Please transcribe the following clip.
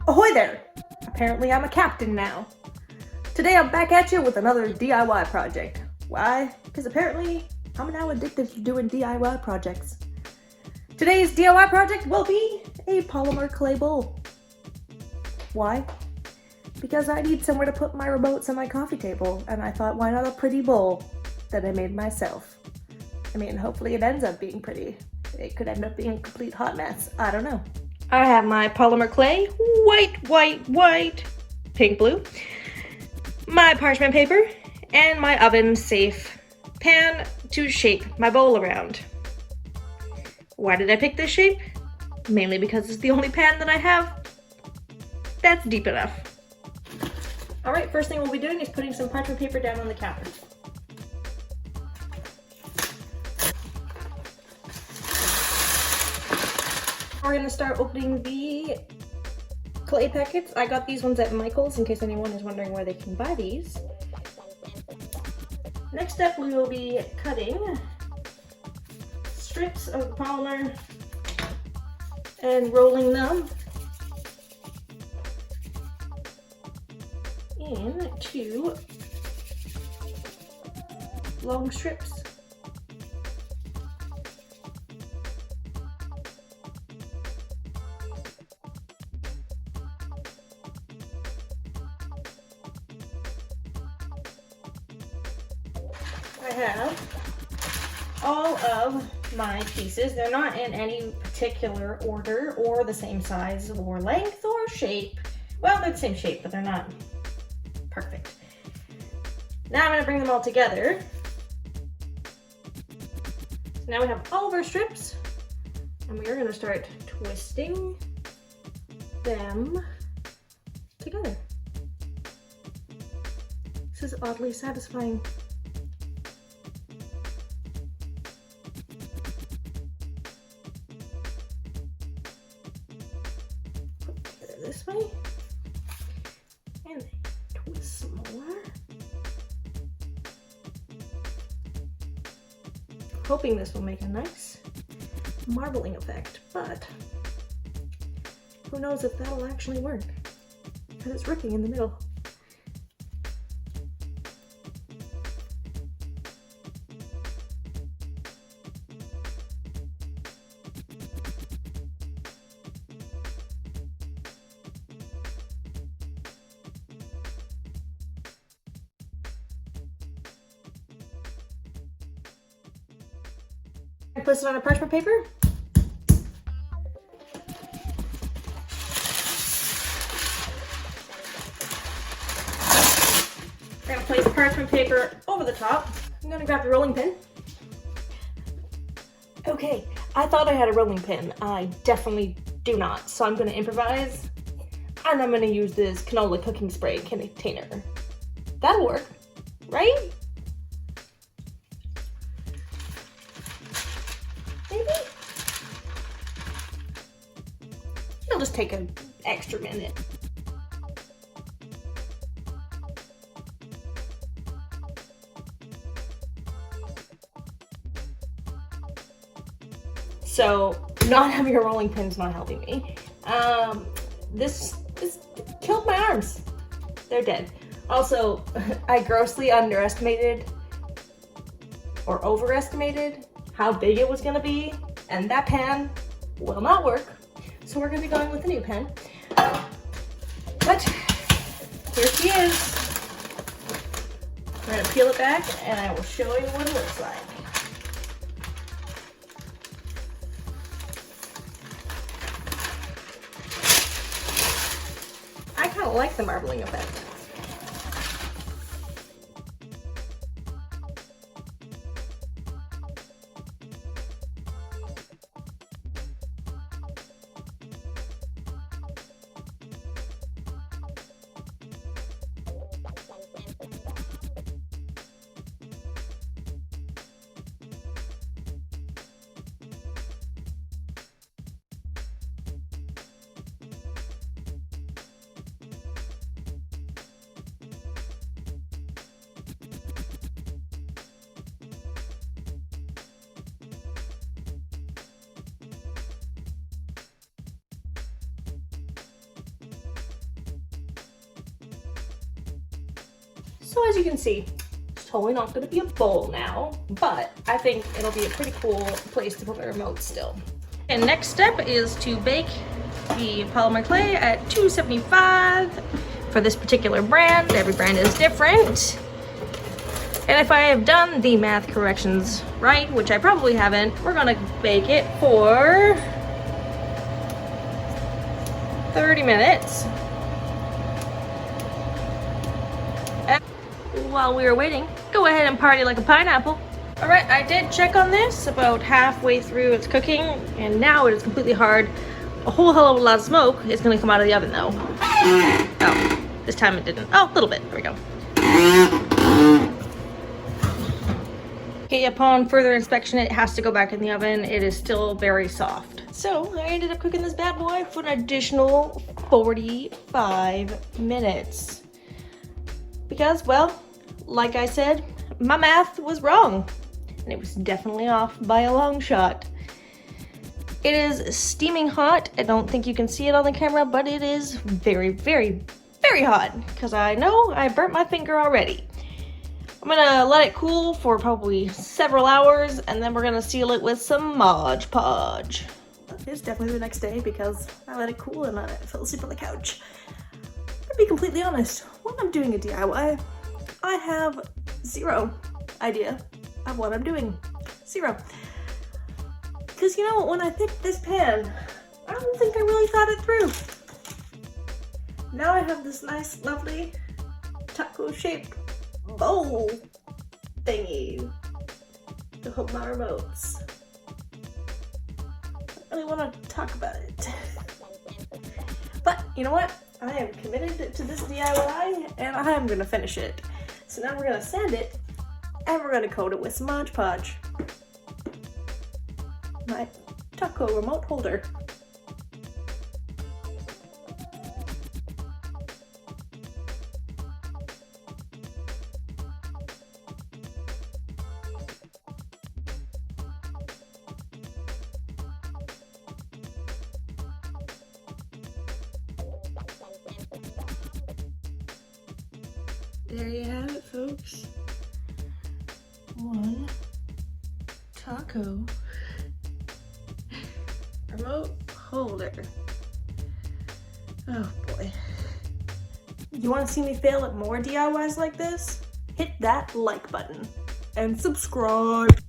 Ahoy there! Apparently I'm a captain now. Today I'm back at you with another DIY project. Why? Because apparently I'm now addicted to doing DIY projects. Today's DIY project will be a polymer clay bowl. Why? Because I need somewhere to put my remotes on my coffee table, and I thought, why not a pretty bowl that I made myself? I mean, hopefully it ends up being pretty. It could end up being a complete hot mess. I don't know. I have my polymer clay, white, pink, blue, my parchment paper, and my oven-safe pan to shape my bowl around. Why did I pick this shape? Mainly because it's the only pan that I have that's deep enough. Alright, first thing we'll be doing is putting some parchment paper down on the counter. We're going to start opening the clay packets. I got these ones at Michael's in case anyone is wondering where they can buy these. Next up, we will be cutting strips of polymer and rolling them into long strips. I have all of my pieces. They're not in any particular order or the same size or length or shape. Well, they're the same shape, but they're not perfect. Now I'm going to bring them all together. So now we have all of our strips, and we are going to start twisting them together. This is oddly satisfying. This way, and twist some more. Hoping this will make a nice marbling effect, but who knows if that'll actually work, because it's ripping in the middle. Place it on a parchment paper. I'm going to place parchment paper over the top. I'm going to grab the rolling pin. Okay, I thought I had a rolling pin. I definitely do not, so I'm going to improvise. And I'm going to use this canola cooking spray container. That'll work, right? It'll just take an extra minute. So, not having a rolling pin is not helping me. This killed my arms. They're dead. Also, I grossly underestimated or overestimated how big it was gonna be, and that pan will not work. So we're going to be going with a new pen. But here she is. We're going to peel it back and I will show you what it looks like. I kind of like the marbling effect. So as you can see, it's totally not gonna be a bowl now, but I think it'll be a pretty cool place to put my remote still. And next step is to bake the polymer clay at 275 for this particular brand. Every brand is different. And if I have done the math corrections right, which I probably haven't, we're gonna bake it for 30 minutes. And while we were waiting, go ahead and party like a pineapple. All right, I did check on this about halfway through its cooking, and now it is completely hard. A whole hell of a lot of smoke is gonna come out of the oven though. Oh, this time it didn't. Oh, a little bit, there we go. Okay, upon further inspection, it has to go back in the oven. It is still very soft. So I ended up cooking this bad boy for an additional 45 minutes. Because, well, like I said, my math was wrong. And it was definitely off by a long shot. It is steaming hot. I don't think you can see it on the camera, but it is very, very, very hot. Because I know I burnt my finger already. I'm gonna let it cool for probably several hours, and then we're gonna seal it with some Mod Podge. It's definitely the next day because I let it cool and I fell asleep on the couch. To be completely honest, when I'm doing a DIY, I have zero idea of what I'm doing. Zero. Because, you know, when I picked this pan, I don't think I really thought it through. Now I have this nice, lovely taco-shaped bowl thingy to hold my remotes. I really want to talk about it. But, you know what? I am committed to this DIY, and I am going to finish it. So now we're going to sand it, and we're going to coat it with some Mod Podge. My taco remote holder. There you have it, folks. One taco remote holder. Oh boy. You want to see me fail at more DIYs like this? Hit that like button and subscribe.